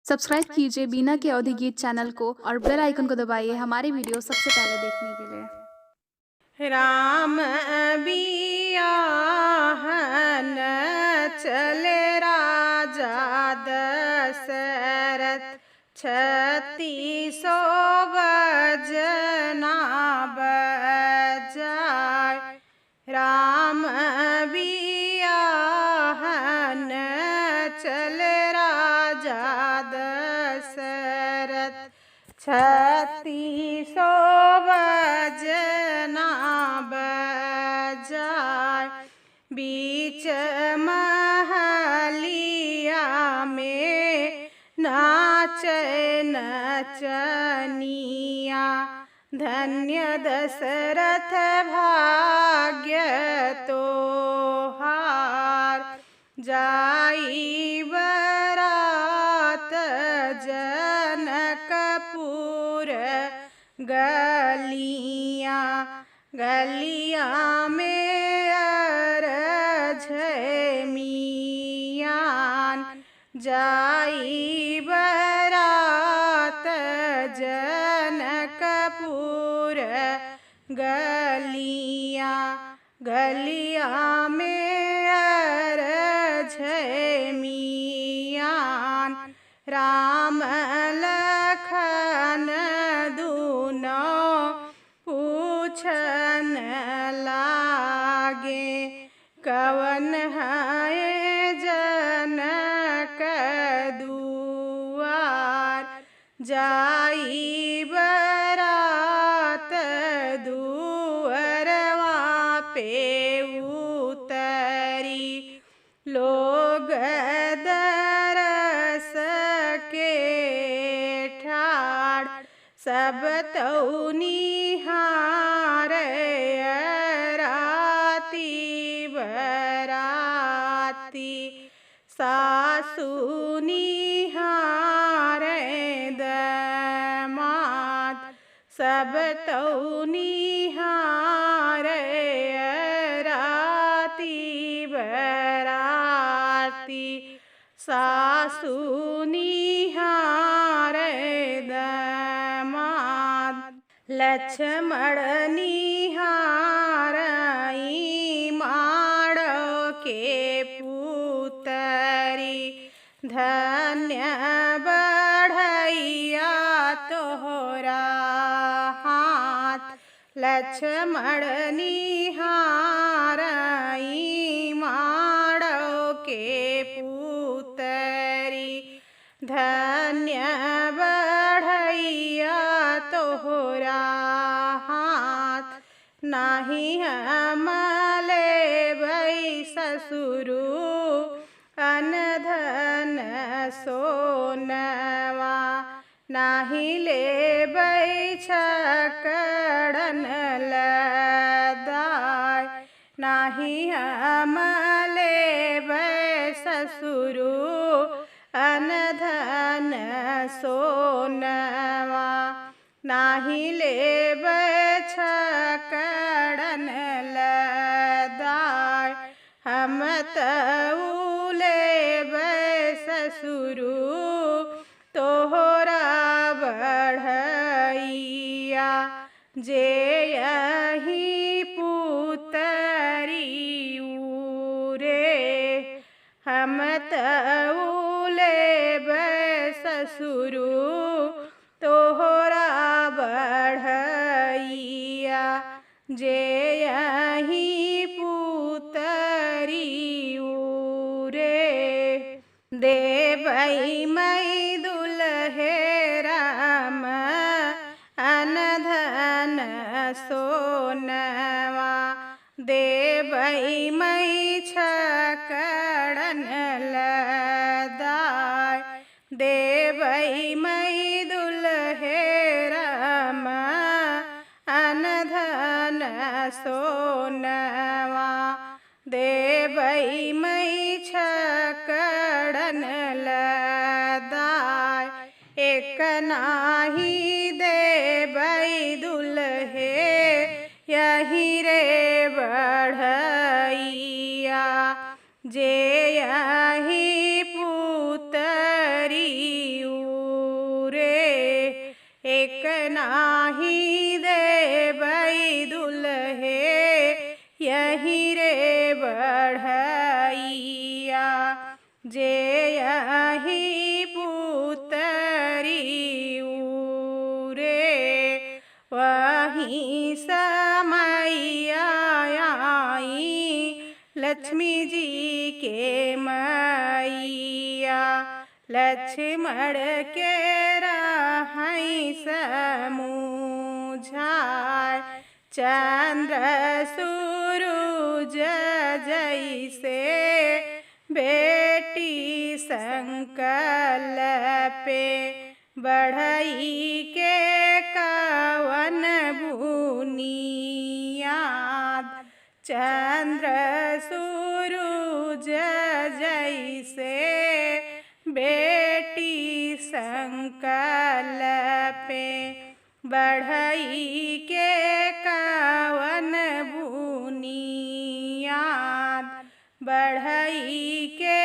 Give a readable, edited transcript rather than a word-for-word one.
Subscribe कीजिए बीना के अवधि गीत चैनल को और बेल आइकन को दबाइए हमारी वीडियो सबसे पहले देखने के लिए। राम बियाहन चले राजा दशरथ 3600 बजना बजाय। राम बियाहन चले राजा दशरथ 3600 बजना बजाय। बीच महलिया में नाचे नचनिया, धन्य दशरथ भाग्य तोहार। जाई बरात जनकपुर गलियां, गलियां में अरझ मियान। जाई बरात जनकपुर गलियां, गलियां में अरझ मियान। राम लखन दूनों पूछन लागे, कवन है जनक दुआर। जाई बरात दुअरवा पे उतरी, लोग दरस के ठाड़। सब तौ निहार राती बराती, सासु निहार दमाद। सब तौ निहार राती बराती, सासु निहार दमाद। लक्ष्मण निहारई माड़ो के पुतरी, धन्य बढ़ैया तोहरा हाथ। लक्ष्मण निहारई माड़ो के पुतरी, धन्य बढ़ैया तोहरा हाथ। नाही हम लेबै ससुरु अनधन सोनवा, नाही लेबै छकड़न लदाय। नाही हम लेबै ससुरु अनधन सोनवा, नाही लेबै छकड़न लदाय। हम तऊ लेबै ससुरु तोहरा बढ़ैया, जे यही पुतरी उरे। हम तऊ लेबै ससुरु तोहरा बढ़ैया, जे यही पुतरी उरे। देबै मई दुल्हे राम अनधन सोनवा, देबै मई छकड़न लदाय। देबै मई दुल्हे राम अनधन सोनवा, देबै मई छकड़न लदाय। एक नाही देबै दुल्हे यही रे बढ़ैया, जे यही पुतरी एक नाही देबै दुल्हे यही रे बढ़ैया जे यही पुतरी उरे वहीं समैया आई लक्ष्मी जी के मैया लक्ष्मण के रहै समूझाय चंद्र सूरज जैसे बेटी संकल्पे बढ़ई के कवन बुनियाद चंद्र सूरज जैसे बेटी संकल्पे बढ़ई के कवन बुनियाद बढ़ई के